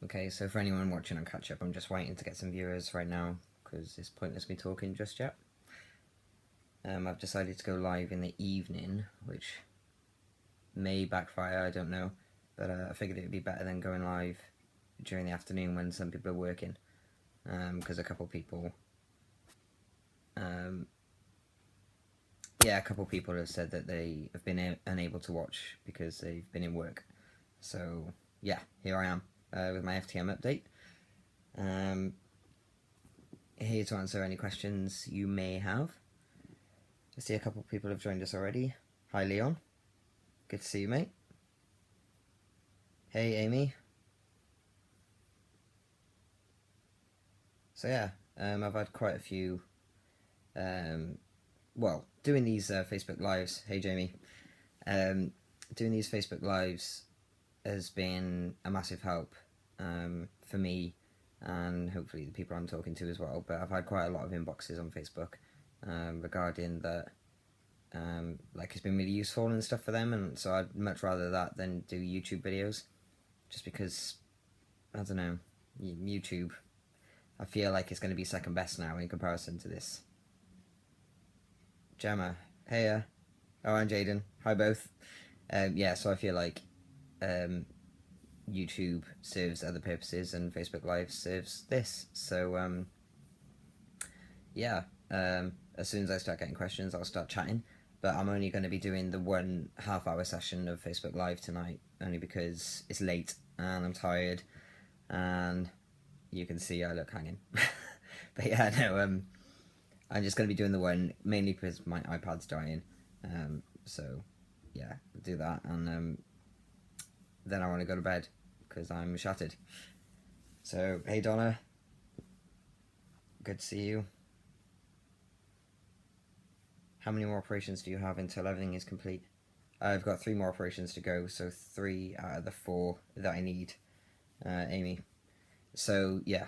Okay, so for anyone watching on catch up, I'm just waiting to get some viewers right now because it's pointless me talking just yet. I've decided to go live in the evening, which may backfire, I don't know, but I figured it would be better than going live during the afternoon when some people are working, because a couple people have said that they have been unable to watch because they've been in work. So yeah, here I am with my FTM update. Here to answer any questions you may have. I see a couple of people have joined us already. Hi Leon, good to see you, mate. Hey Amy. So yeah, I've had quite a few, well, doing these Facebook Lives, hey Jamie, doing these Facebook Lives has been a massive help for me and hopefully the people I'm talking to as well, but I've had quite a lot of inboxes on Facebook regarding that, like it's been really useful and stuff for them, and so I'd much rather that than do YouTube videos, just because, I don't know, YouTube, I feel like it's going to be second best now in comparison to this. Gemma, hey, oh, and Jaden, hi both. Yeah, so I feel like YouTube serves other purposes and Facebook Live serves this. So yeah, as soon as I start getting questions, I'll start chatting. But I'm only going to be doing the 1.5 hour session of Facebook Live tonight, only because it's late and I'm tired, and you can see I look hanging. But yeah, no, I'm just going to be doing the one, mainly because my iPad's dying. So yeah, I'll do that, and then I want to go to bed because I'm shattered. So hey Donna, good to see you. How many more operations do you have until everything is complete? I've got 3 more operations to go, so 3 out of the 4 that I need, Amy. So yeah,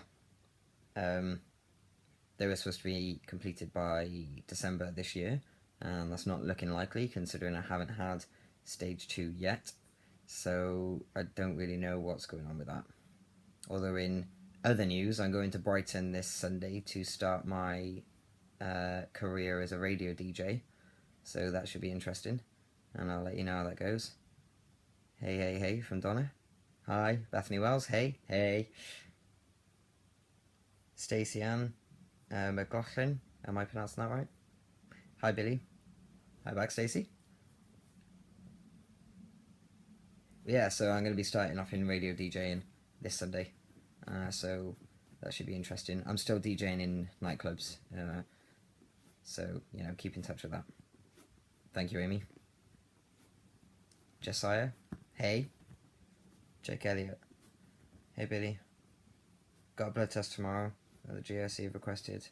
they were supposed to be completed by December this year, and that's not looking likely considering I haven't had stage 2 yet, so I don't really know what's going on with that. Although in other news, I'm going to Brighton this Sunday to start my career as a radio DJ, so that should be interesting, and I'll let you know how that goes. Hey from Donna. Hi Bethany Wells. Hey Stacey Ann McLaughlin, am I pronouncing that right? Hi Billy. Hi back Stacey. Yeah, so I'm going to be starting off in radio DJing this Sunday, so that should be interesting. I'm still DJing in nightclubs, so you know, keep in touch with that. Thank you, Amy. Josiah, hey. Jake Elliott, hey Billy. Got a blood test tomorrow that the GRC have requested.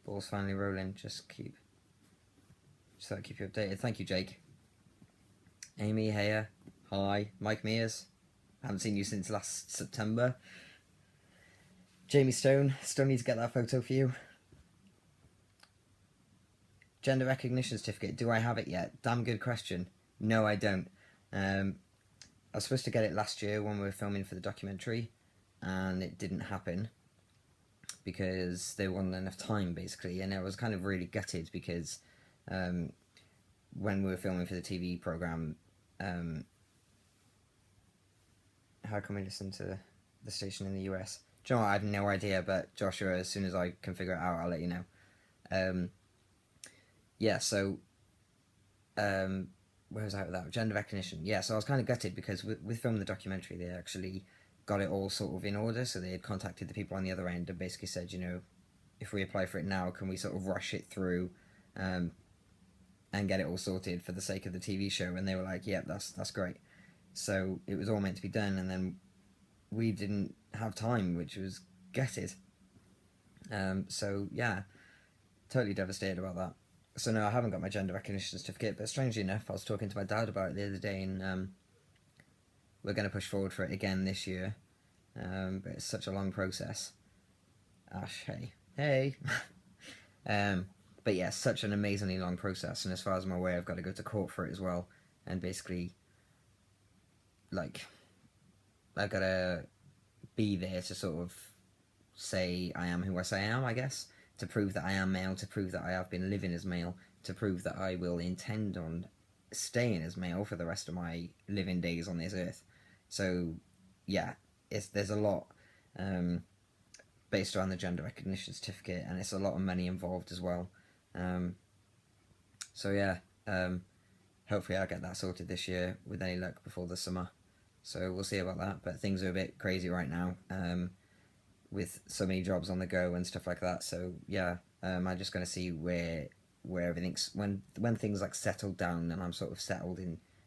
Ball's finally rolling. Just thought I'd keep you updated. Thank you, Jake. Amy, hey. Hi. Mike Mears, haven't seen you since last September. Jamie Stone, still need to get that photo for you. Gender recognition certificate, do I have it yet? Damn good question. No, I don't. I was supposed to get it last year when we were filming for the documentary, and it didn't happen because there wasn't enough time, basically, and I was kind of really gutted because when we were filming for the TV programme, how can we listen to the station in the US? Do you know what? I have no idea, but Joshua, as soon as I can figure it out, I'll let you know. Yeah, so where was I with that? Gender recognition. Yeah, so I was kind of gutted because with filming the documentary, they actually got it all sort of in order. So they had contacted the people on the other end and basically said, you know, if we apply for it now, can we sort of rush it through and get it all sorted for the sake of the TV show? And they were like, yeah, that's great. So it was all meant to be done, and then we didn't have time, which was gutted. So yeah, totally devastated about that. So no, I haven't got my gender recognition certificate, but strangely enough, I was talking to my dad about it the other day, and we're going to push forward for it again this year, but it's such a long process. Ash, hey. But yeah, such an amazingly long process, and as far as I'm aware, I've got to go to court for it as well, and basically, like, I've got to be there to sort of say I am who I say I am, I guess, to prove that I am male, to prove that I have been living as male, to prove that I will intend on staying as male for the rest of my living days on this earth. So, yeah, there's a lot based around the gender recognition certificate, and it's a lot of money involved as well. So yeah, hopefully I'll get that sorted this year with any luck before the summer. So we'll see about that, but things are a bit crazy right now, with so many jobs on the go and stuff like that. So yeah, I'm just going to see where everything's, when things like settle down and I'm sort of settled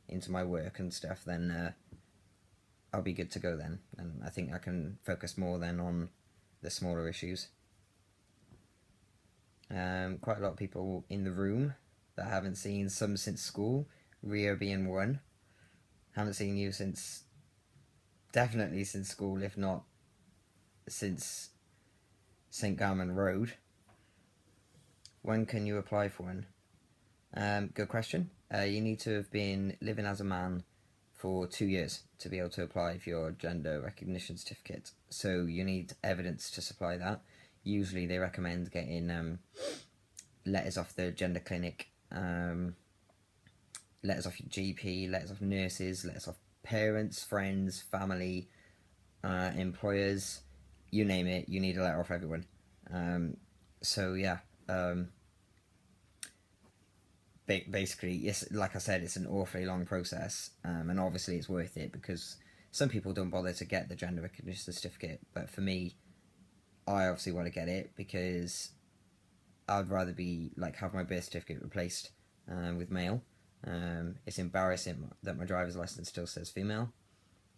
into my work and stuff, then I'll be good to go then, and I think I can focus more then on the smaller issues. Quite a lot of people in the room that I haven't seen, some since school, Rio being one. Haven't seen you since, definitely since school, if not since St. Garman Road. When can you apply for one? Good question. You need to have been living as a man for 2 years to be able to apply for your gender recognition certificate. So you need evidence to supply that. Usually they recommend getting letters off the gender clinic, letters off your GP, letters off nurses, letters off parents, friends, family, employers, you name it, you need a letter off everyone. So yeah, basically, it's, like I said, it's an awfully long process, and obviously it's worth it because some people don't bother to get the gender recognition certificate, but for me, I obviously want to get it because I'd rather be have my birth certificate replaced with male. It's embarrassing that my driver's license still says female.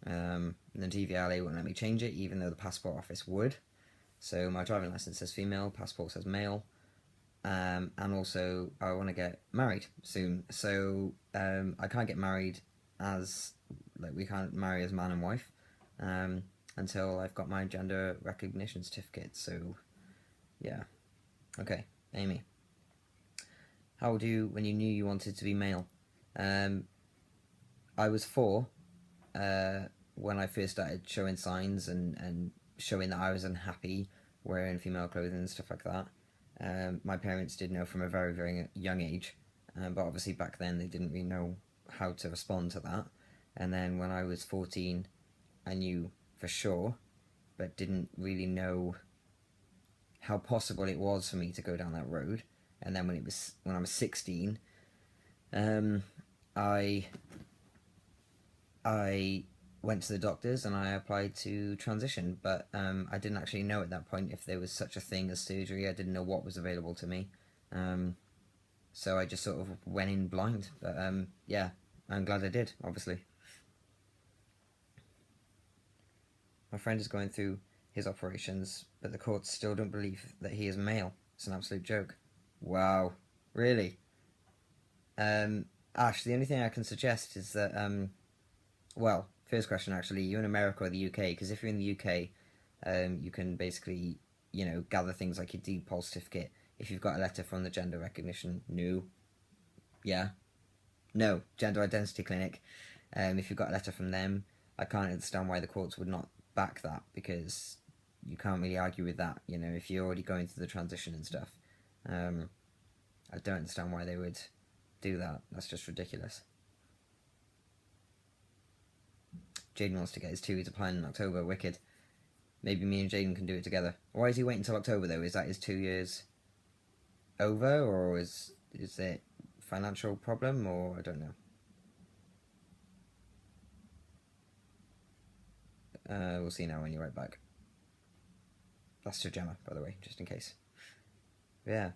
The DVLA won't let me change it, even though the passport office would. So my driving license says female, passport says male. And also I want to get married soon, so I can't get married as, we can't marry as man and wife until I've got my gender recognition certificate. So yeah, okay. Amy, how old were you when you knew you wanted to be male? I was 4 when I first started showing signs and showing that I was unhappy wearing female clothing and stuff like that. My parents did know from a very, very young age, but obviously back then they didn't really know how to respond to that. And then when I was 14, I knew for sure, but didn't really know how possible it was for me to go down that road. And then when I was 16, I went to the doctors and I applied to transition, but I didn't actually know at that point if there was such a thing as surgery. I didn't know what was available to me, so I just sort of went in blind. But yeah, I'm glad I did, obviously. My friend is going through his operations, but the courts still don't believe that he is male. It's an absolute joke. Wow, really? Ash, the only thing I can suggest is that, well, first question actually, you in America or the UK? Because if you're in the UK, you can basically, gather things like your DPOL certificate. If you've got a letter from the gender recognition, gender identity clinic. If you've got a letter from them, I can't understand why the courts would not back that, because you can't really argue with that. If you're already going through the transition and stuff, I don't understand why they would do that. That's just ridiculous. Jaden wants to get his 2 years applying in October. Wicked. Maybe me and Jaden can do it together. Why is he waiting until October though? Is that his 2 years over, or is it financial problem, or I don't know. We'll see now when you write back. That's to Gemma, by the way, just in case. Yeah,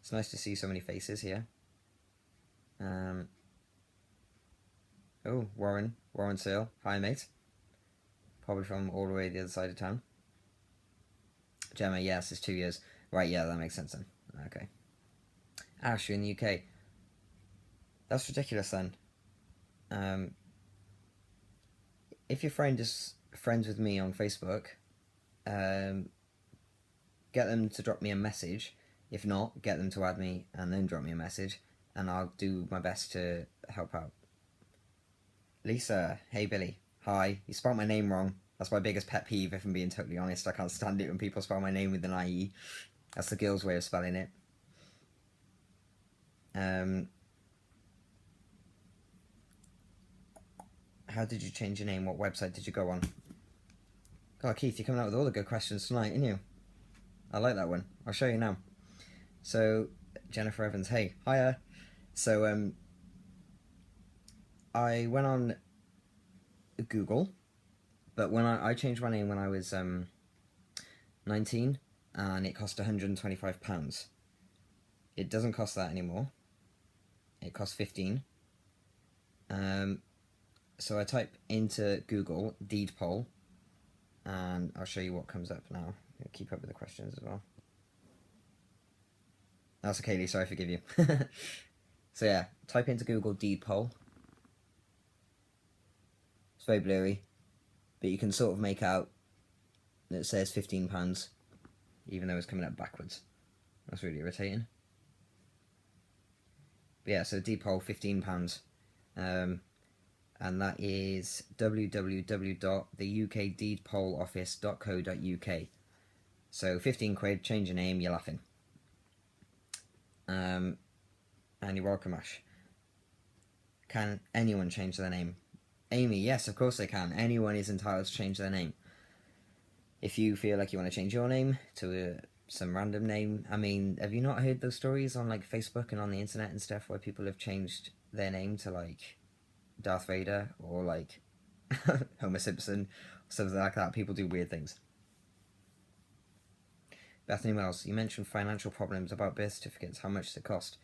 it's nice to see so many faces here. Oh, Warren Searle. Hi, mate. Probably from all the way the other side of town. Gemma, yes, it's 2 years. Right, yeah, that makes sense then. Okay. Ash, you're in the UK. That's ridiculous then. If your friend is friends with me on Facebook, get them to drop me a message. If not, get them to add me and then drop me a message, and I'll do my best to help out. Lisa, hey Billy, hi. You spelled my name wrong. That's my biggest pet peeve, if I'm being totally honest. I can't stand it when people spell my name with an IE. That's the girl's way of spelling it. How did you change your name? What website did you go on? God, Keith, you're coming out with all the good questions tonight, aren't you? I like that one. I'll show you now. So, Jennifer Evans, hey, hiya. So, I went on Google, but when I changed my name when I was 19, and it cost £125. It doesn't cost that anymore. It costs 15. So I type into Google deed poll, and I'll show you what comes up now. Keep up with the questions as well. That's okay, Lisa, I forgive you. So yeah, type into Google deed poll. It's very blurry, but you can sort of make out that it says £15, even though it's coming up backwards. That's really irritating. But yeah, so deed poll, £15. And that is www.theukdeedpolloffice.co.uk. So 15 quid, change your name, you're laughing. And you're welcome, Ash. Can anyone change their name? Amy, yes, of course they can. Anyone is entitled to change their name. If you feel like you want to change your name to some random name, I mean, have you not heard those stories on like Facebook and on the internet and stuff where people have changed their name to like Darth Vader or like Homer Simpson, something like that? People do weird things. Bethany Wells, you mentioned financial problems about birth certificates. How much does it cost?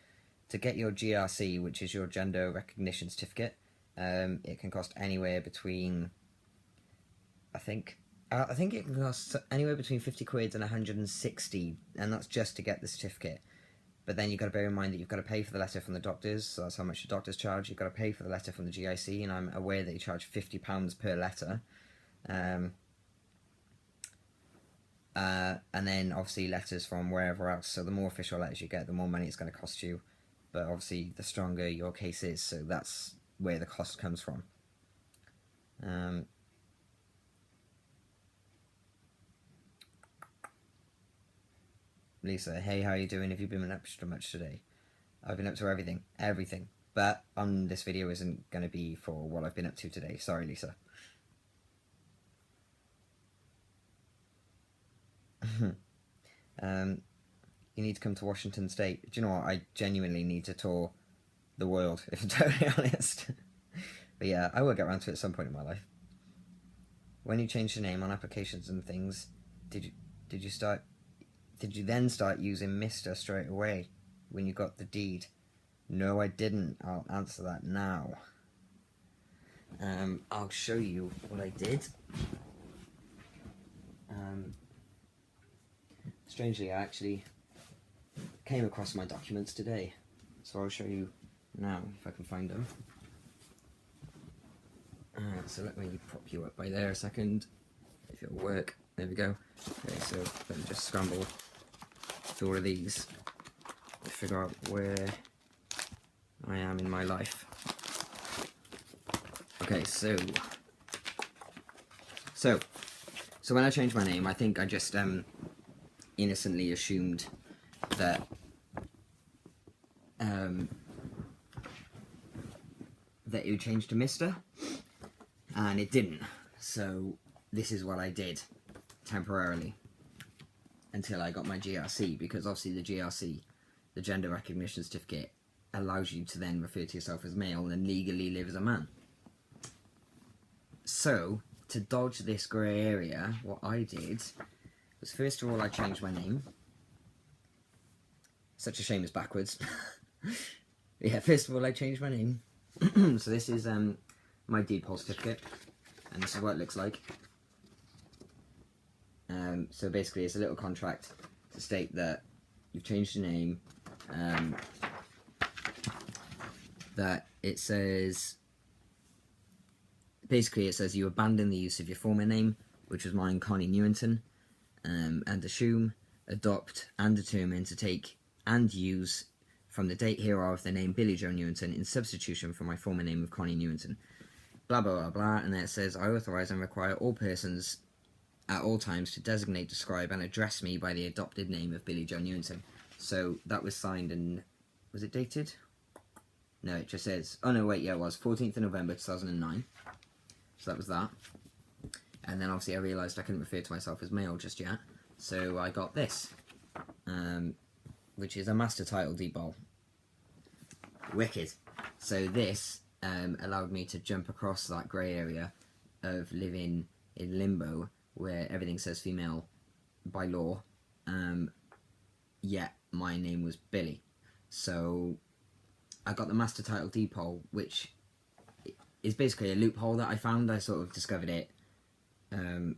To get your GRC, which is your gender recognition certificate, it can cost anywhere between, I think it can cost anywhere between 50 quid and 160, and that's just to get the certificate. But then you've got to bear in mind that you've got to pay for the letter from the doctors, so that's how much the doctors charge. You've got to pay for the letter from the GIC, and I'm aware that you charge £50 per letter. And then obviously letters from wherever else. So the more official letters you get, the more money it's going to cost you. But obviously the stronger your case is, so that's where the cost comes from. Lisa, hey, how are you doing? Have you been up to much today? I've been up to everything. But this video isn't going to be for what I've been up to today. Sorry, Lisa. You need to come to Washington State. Do you know what? I genuinely need to tour the world, if I'm totally honest. But yeah, I will get around to it at some point in my life. When you changed your name on applications and things, did you then start using Mr. straight away when you got the deed? No, I didn't. I'll answer that now. I'll show you what I did. Strangely, I actually came across my documents today, so I'll show you now if I can find them. So let me prop you up by there a second, if it'll work. There we go. Okay, so let me just scramble through all of these to figure out where I am in my life. Okay, so when I changed my name, I think I just innocently assumed that that it would change to Mr. and it didn't. So this is what I did temporarily until I got my GRC, because obviously the GRC, the gender recognition certificate, allows you to then refer to yourself as male and legally live as a man. So to dodge this grey area, what I did was, first of all, I changed my name. Such a shame it's backwards. Yeah, first of all, I changed my name. So this is my deed poll certificate, and this is what it looks like. So basically, it's a little contract to state that you've changed your name. That it says, basically, it says you abandon the use of your former name, which was mine, Connie Newington, and assume, adopt, and determine to take and use from the date hereof the name Billy Joe Newington in substitution for my former name of Connie Newington. blah blah blah blah, and then it says, I authorize and require all persons at all times to designate, describe, and address me by the adopted name of Billy Joe Newington. So that was signed and was it dated? No, it just says, oh no, wait, yeah, it was 14th of November 2009. So that was that. And then obviously I realised I couldn't refer to myself as male just yet, so I got this, which is a master title deed bowl. Wicked. So this allowed me to jump across that grey area of living in limbo where everything says female by law, yet my name was Billy. So I got the master title deed poll, which is basically a loophole that I found. I sort of discovered it and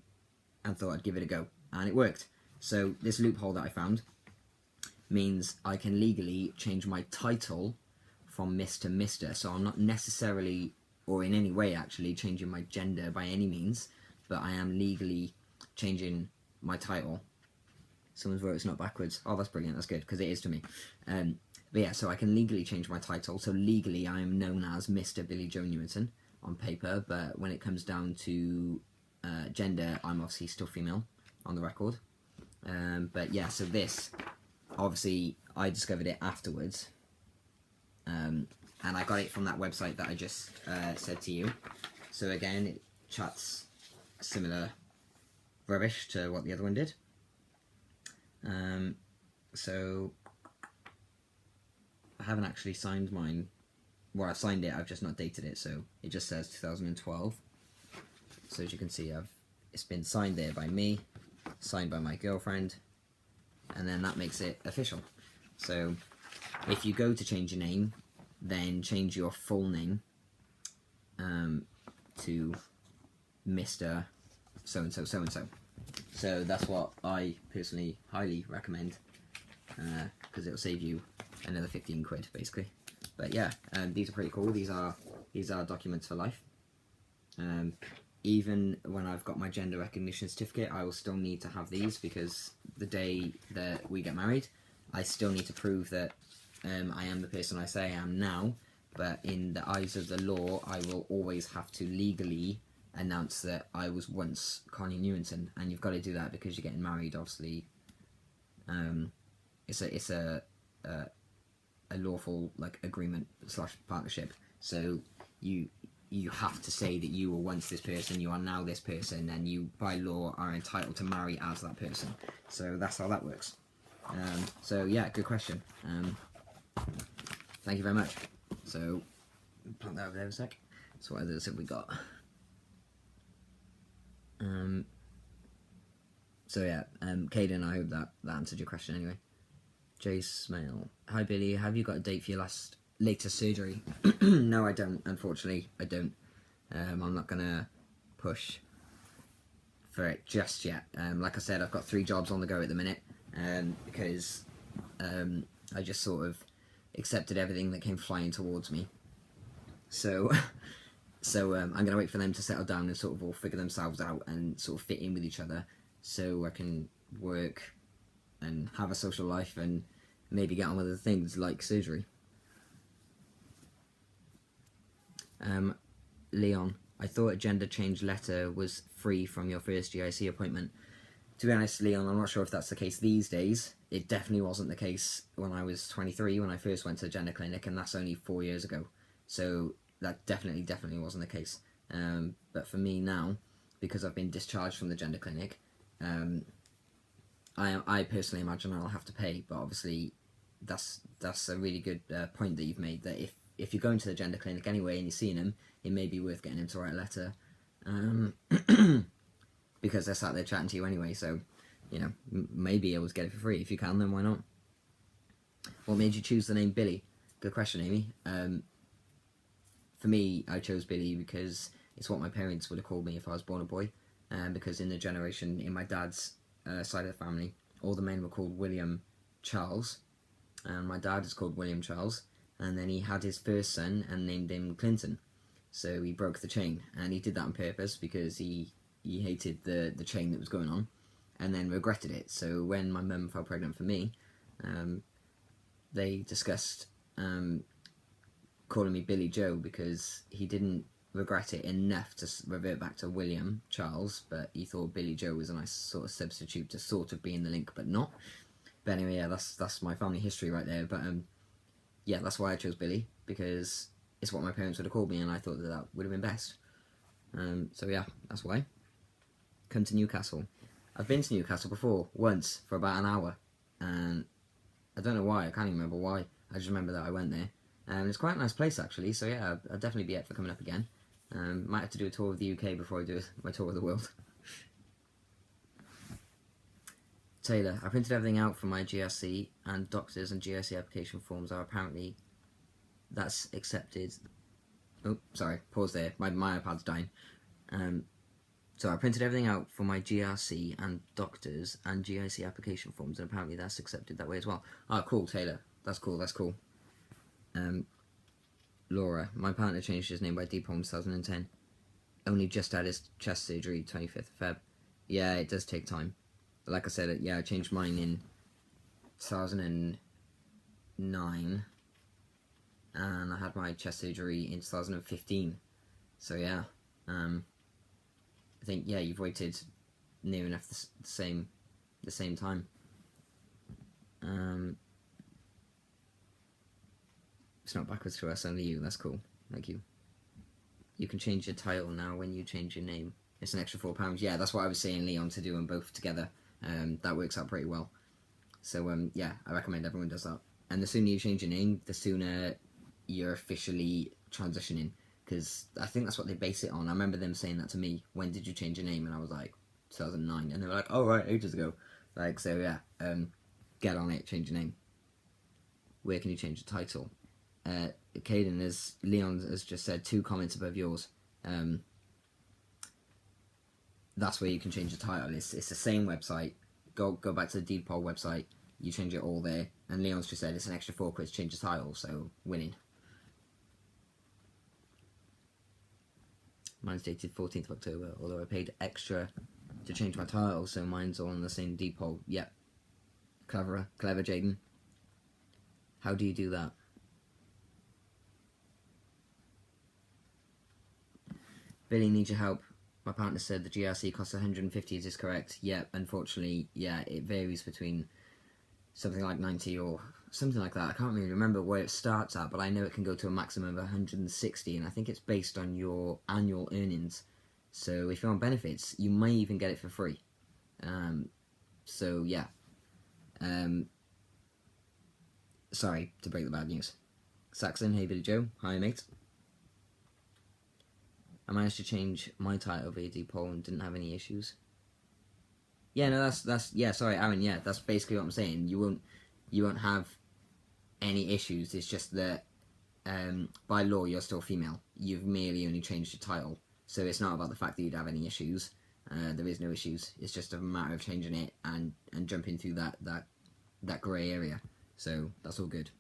thought I'd give it a go, and it worked. So this loophole that I found means I can legally change my title from Miss to Mr. So I'm not necessarily, or in any way actually, changing my gender by any means, but I am legally changing my title. Someone's wrote it's not backwards. Oh, that's brilliant. That's good, because it is to me. But yeah, so I can legally change my title. So legally I am known as Mr. Billy Joe Newington on paper, but when it comes down to gender, I'm obviously still female on the record. But yeah, so this, obviously I discovered it afterwards, and I got it from that website that I just said to you. So again, it chats similar rubbish to what the other one did. So I haven't actually signed mine. Well, I've signed it, I've just not dated it, so it just says 2012. So as you can see, it's been signed there by me, signed by my girlfriend, and then that makes it official. So if you go to change your name, then change your full name to Mr. so-and-so, so-and-so. So that's what I personally highly recommend, because it'll save you another 15 quid, basically. But yeah, these are pretty cool. These are documents for life. Even when I've got my gender recognition certificate, I will still need to have these, because the day that we get married, I still need to prove that I am the person I say I am now, but in the eyes of the law, I will always have to legally announce that I was once Connie Newington, and you've got to do that because you're getting married, obviously. It's a lawful, like, agreement / partnership, so you have to say that you were once this person, you are now this person, and you by law are entitled to marry as that person. So that's how that works. So yeah, good question. Thank you very much. So put that over there a sec. So what others have we got? So yeah, Caden, I hope that answered your question anyway. Jay Smale. Hi Billy, have you got a date for your latest surgery? No, I don't, unfortunately, I don't. I'm not gonna push for it just yet. Like I said, I've got 3 jobs on the go at the minute, because I just sort of accepted everything that came flying towards me. So I'm going to wait for them to settle down and sort of all figure themselves out and sort of fit in with each other, so I can work and have a social life and maybe get on with other things like surgery. Leon, I thought a gender change letter was free from your first GIC appointment. To be honest, Leon, I'm not sure if that's the case these days. It definitely wasn't the case when I was 23, when I first went to the gender clinic, and that's only 4 years ago. So that definitely wasn't the case. But for me now, because I've been discharged from the gender clinic, I personally imagine I'll have to pay. But obviously, that's a really good point that you've made, that if you're going to the gender clinic anyway and you're seeing him, it may be worth getting him to write a letter, because they're sat there chatting to you anyway, so, you know, maybe able to get it for free. If you can, then why not? What made you choose the name Billy? Good question, Amy. For me, I chose Billy because it's what my parents would have called me if I was born a boy, because in the generation, in my dad's side of the family, all the men were called William Charles, and my dad is called William Charles, and then he had his first son and named him Clinton. So he broke the chain, and he did that on purpose because he hated the chain that was going on, and then regretted it. So when my mum fell pregnant for me, they discussed calling me Billy Joe, because he didn't regret it enough to revert back to William Charles, but he thought Billy Joe was a nice sort of substitute to sort of be in the link, but not. But anyway, yeah, that's my family history right there. But yeah, that's why I chose Billy, because it's what my parents would have called me, and I thought that would have been best. So yeah, that's why. Come to Newcastle. I've been to Newcastle before, once, for about an hour, and I don't know why, I can't even remember why. I just remember that I went there. And it's quite a nice place, actually, so yeah, I'll definitely be up for coming up again. Might have to do a tour of the UK before I do my tour of the world. Taylor, I printed everything out for my GRC, and doctors and GRC application forms are apparently... That's accepted... Oh, sorry, pause there, my iPad's dying. So I printed everything out for my GRC and doctors and GRC application forms, and apparently that's accepted that way as well. Oh, cool, Taylor. That's cool, that's cool. Laura, my partner changed his name by Deep in 2010. Only just had his chest surgery, 25th of Feb. Yeah, it does take time. Like I said, yeah, I changed mine in 2009, and I had my chest surgery in 2015. So yeah, I think, yeah, you've waited near enough the same time. It's not backwards to us, only you. That's cool. Thank you. You can change your title now when you change your name. It's an extra £4. Yeah, that's what I was saying, Leon, to do them both together. That works out pretty well. So yeah, I recommend everyone does that. And the sooner you change your name, the sooner you're officially transitioning. Because I think that's what they base it on. I remember them saying that to me. When did you change your name? And I was like, 2009. And they were like, oh right, ages ago. Like, so yeah, get on it, change your name. Where can you change the title? Caden, as Leon has just said, 2 comments above yours. That's where you can change the title. It's the same website. Go back to the Deed Poll website. You change it all there. And Leon's just said it's an extra £4 to change the title, so winning. Mine's dated 14th of October, although I paid extra to change my title, so mine's all on the same Deed Poll. Yep. Clever, Jaden. How do you do that? Billy needs your help. My partner said the GRC costs 150, is this correct? Yeah, unfortunately, yeah, it varies between something like 90 or something like that. I can't really remember where it starts at, but I know it can go to a maximum of 160, and I think it's based on your annual earnings. So if you're on benefits, you may even get it for free. So yeah. Sorry to break the bad news. Saxon, hey Billy Joe, hi mate. I managed to change my title via Deed-Poll and didn't have any issues. Yeah, no, that's yeah. Sorry, Aaron. Yeah, that's basically what I'm saying. You won't have any issues. It's just that by law you're still female. You've merely only changed your title, so it's not about the fact that you'd have any issues. There is no issues. It's just a matter of changing it and jumping through that grey area. So that's all good.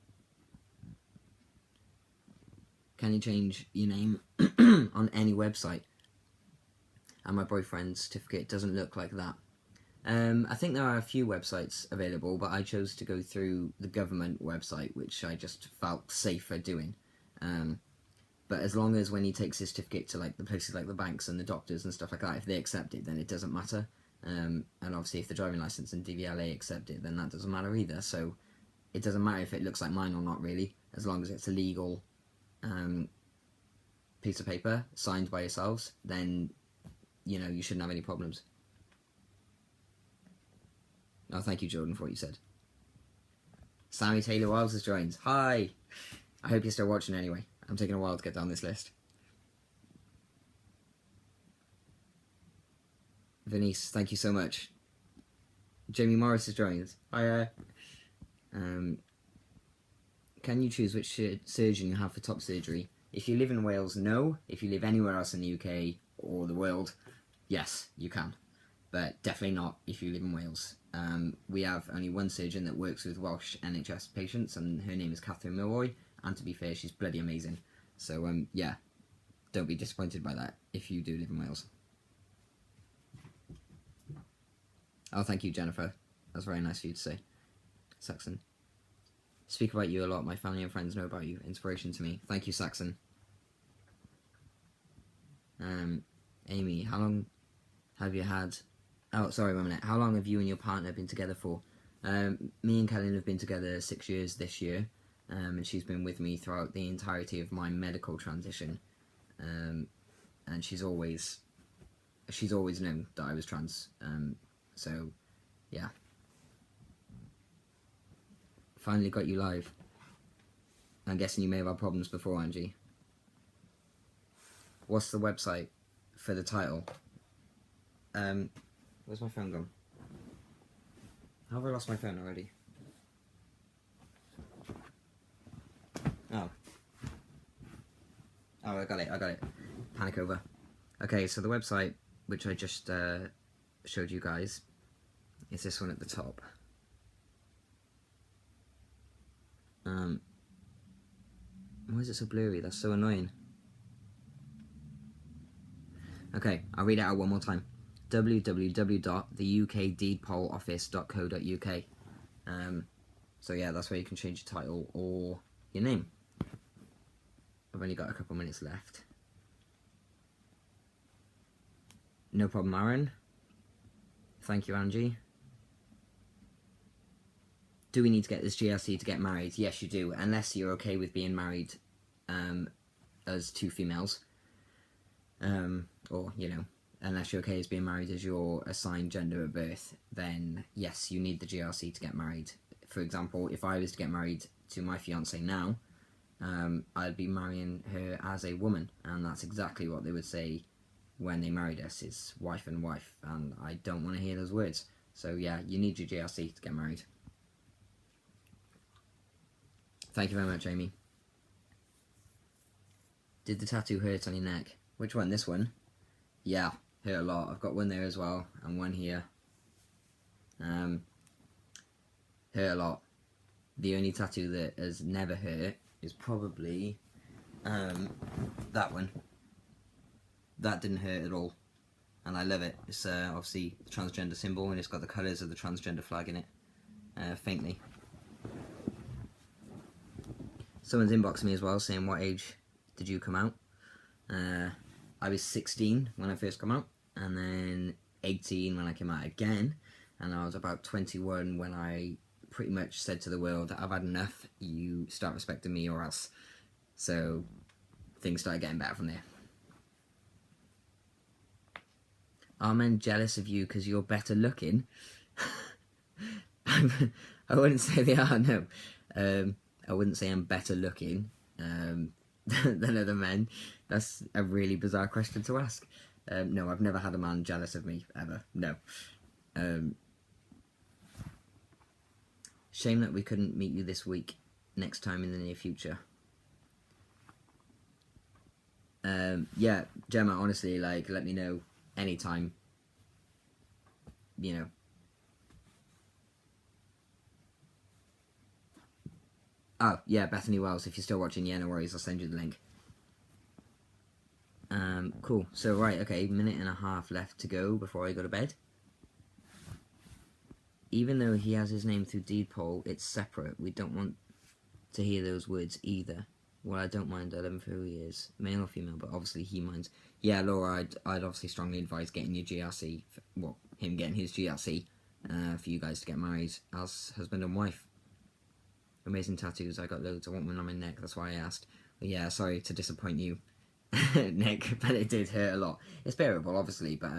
Can you change your name on any website? And my boyfriend's certificate doesn't look like that. I think there are a few websites available, but I chose to go through the government website, which I just felt safer doing. But as long as when he takes his certificate to like the places like the banks and the doctors and stuff like that, if they accept it, then it doesn't matter. And obviously if the driving license and DVLA accept it, then that doesn't matter either. So it doesn't matter if it looks like mine or not, really, as long as it's a legal piece of paper signed by yourselves, then you know you shouldn't have any problems. Oh, thank you, Jordan, for what you said. Sammy Taylor Wiles has joined. Hi! I hope you're still watching anyway. I'm taking a while to get down this list. Venice, thank you so much. Jamie Morris has joined. Hi. Can you choose which surgeon you have for top surgery? If you live in Wales, no. If you live anywhere else in the UK or the world, yes, you can. But definitely not if you live in Wales. We have only one surgeon that works with Welsh NHS patients, and her name is Catherine Milroy, and to be fair, she's bloody amazing. So, yeah, don't be disappointed by that if you do live in Wales. Oh, thank you, Jennifer. That's very nice of you to say. Saxon. Speak about you a lot. My family and friends know about you. Inspiration to me. Thank you, Saxon. Amy, how long have you had... Oh, sorry, 1 minute. How long have you and your partner been together for? Me and Kellen have been together 6 years this year, and she's been with me throughout the entirety of my medical transition, and she's always known that I was trans, so yeah. Finally got you live. I'm guessing you may have had problems before, Angie. What's the website for the title? Where's my phone gone? How have I lost my phone already? Oh. Oh, I got it. Panic over. Okay, so the website, which I just showed you guys, is this one at the top. Why is it so blurry? That's so annoying. Okay, I'll read it out one more time. www.theukdeedpolloffice.co.uk. So yeah, that's where you can change your title or your name. I've only got a couple minutes left. No problem, Aaron. Thank you, Angie. Do we need to get this GRC to get married? Yes, you do, unless you're okay with being married as two females. Or, you know, unless you're okay as being married as your assigned gender at birth, then yes, you need the GRC to get married. For example, if I was to get married to my fiance now, I'd be marrying her as a woman, and that's exactly what they would say when they married us, is wife and wife, and I don't want to hear those words. So yeah, you need your GRC to get married. Thank you very much, Amy. Did the tattoo hurt on your neck? Which one? This one? Yeah, hurt a lot. I've got one there as well, and one here. Hurt a lot. The only tattoo that has never hurt is probably that one. That didn't hurt at all, and I love it. It's obviously the transgender symbol, and it's got the colours of the transgender flag in it, faintly. Someone's inboxed me as well saying, what age did you come out? I was 16 when I first came out, and then 18 when I came out again, and I was about 21 when I pretty much said to the world, I've had enough, you start respecting me or else. So things started getting better from there. Are men jealous of you because you're better looking? I wouldn't say they are, no. I wouldn't say I'm better looking than other men. That's a really bizarre question to ask. No, I've never had a man jealous of me, ever. No. Shame that we couldn't meet you this week. Next time in the near future. Yeah, Gemma, honestly, like, let me know anytime. You know. Oh, yeah, Bethany Wells, if you're still watching, yeah, no worries, I'll send you the link. Cool. So, right, okay, minute and a half left to go before I go to bed. Even though he has his name through deed poll, it's separate. We don't want to hear those words either. Well, I don't mind, I love him for who he is. Male or female, but obviously he minds. Yeah, Laura, I'd obviously strongly advise getting your GRC, well, him getting his GRC, for you guys to get married as husband and wife. Amazing tattoos, I got loads, I want one on my neck, that's why I asked. But yeah, sorry to disappoint you, Nick, but it did hurt a lot. It's bearable, obviously, but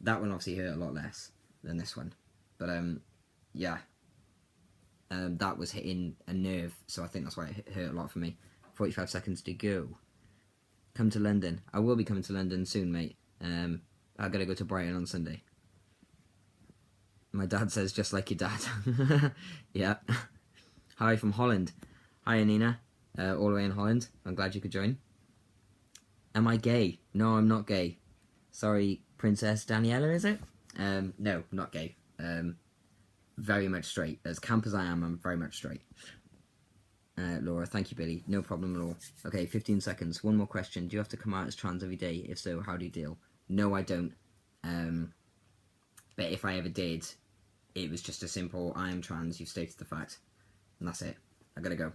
that one obviously hurt a lot less than this one. But yeah, that was hitting a nerve, so I think that's why it hurt a lot for me. 45 seconds to go. Come to London. I will be coming to London soon, mate. I gotta go to Brighton on Sunday. My dad says, just like your dad. Yeah. Hi from Holland. Hi, Anina. All the way in Holland. I'm glad you could join. Am I gay? No, I'm not gay. Sorry, Princess Daniela, is it? No, not gay. Very much straight. As camp as I am, I'm very much straight. Laura, thank you, Billy. No problem at all. Okay, 15 seconds. One more question. Do you have to come out as trans every day? If so, how do you deal? No, I don't. But if I ever did, it was just a simple, I am trans, you've stated the fact. And that's it. I gotta go.